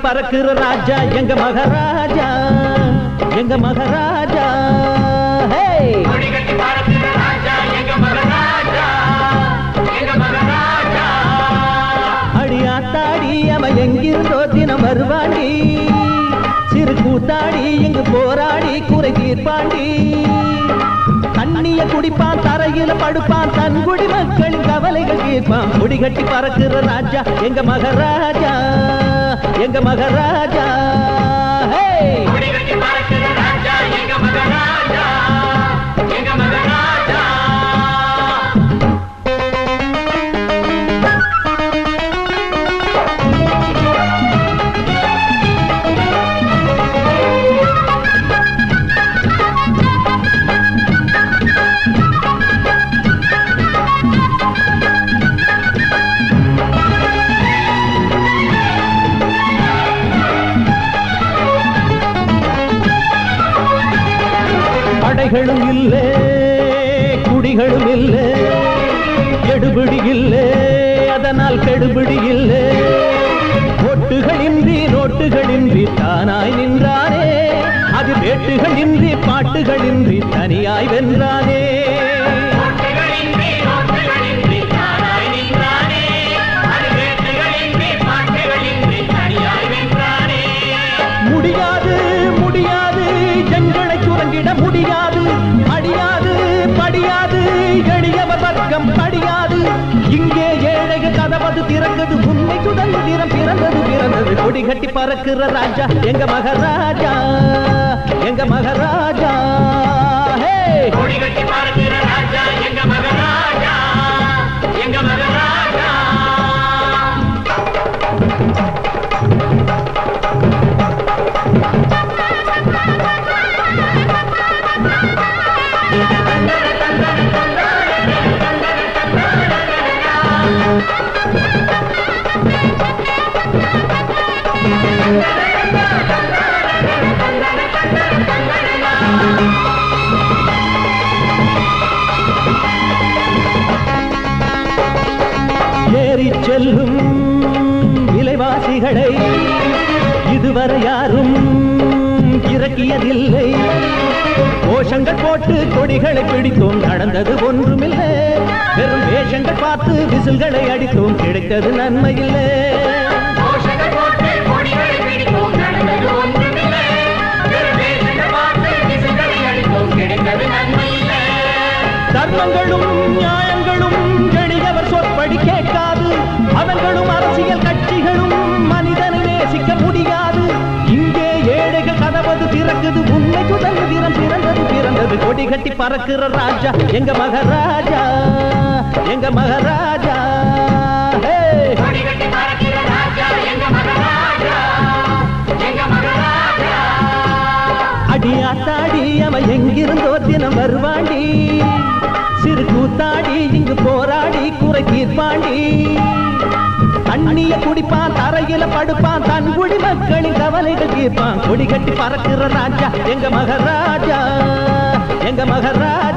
பறக்குற ராஜா எங்க மகாராஜா எங்க மகாராஜா அடியாத்தாடி அவன் எங்கிருந்தோ தினம் வருவாண்டி சிறு கூத்தாடி எங்கு போராடி குறை தீர்ப்பாண்டி தண்ணிய குடிப்பான் தரையில படுப்பான் தன் குடி மக்களின் கவலைகள் தீர்ப்பான் குடிகட்டி பறக்குற ராஜா எங்க மகாராஜா எங்க மகாராஜா படைகளும் இல்லை குடிகளும் இல்லை கெடுபிடி இல்லை அதனால் கெடுபிடி இல்லை ஒட்டுகளின்றி நோட்டுகளின்றி தானாய் நின்றானே அது வேட்டுகளின்றி பாட்டுகளின்றி தனியாய் வென்றானே முடியாது முடியாது ஜனங்களை சுரங்கிட முடியாது அடியாது படியாது எளியவர் வர்க்கம் படியாது இங்கே ஏழைகள் கதவது திறந்தது உண்மை சுதந்திரம் பிறந்தது பிறந்தது கொடி கட்டி பறக்குற ராஜா எங்க மகாராஜா எங்க மகாராஜா கொடி கட்டி பறக்குற ராஜா எங்க மகாராஜா எங்க மகாராஜா ஏறி செல்லும் விலைவாசிகளை இதுவரை யாரும் இறக்கியதில்லை கோஷங்கள் போட்டு கொடிகளை பிடித்தோம் நடந்தது ஒன்றுமில்லை வெறும் வேஷங்கள் பார்த்து விசில்களை அடித்தோம் கிடைத்தது நன்மையில்லை தர்மங்களும் நியாயங்களும் எளியவர் சொற்படி கேட்காது அவர்களும் அரசியல் கட்சிகளும் மனிதனை நேசிக்க முடியாது இங்கே ஏழைகள் கதவது திறக்குது உண்மை சுதந்திரம் பிறந்தது பிறந்தது கொடி கட்டி பறக்குற ராஜா எங்க மகாராஜா எங்க மகாராஜா அடியாத்தாடி அவன் எங்கிருந்தோ தினம் வருவாண்டி சிறு கூத்தாடி இங்கு போராடி குறை தீர்ப்பாண்டி தண்ணிய குடிப்பான் தரையில படுப்பான் தன் குடி மக்களின் கவலைகள் தீர்ப்பான் கொடி கட்டி பறக்குற ராஜா எங்க மகாராஜா எங்க மகாராஜா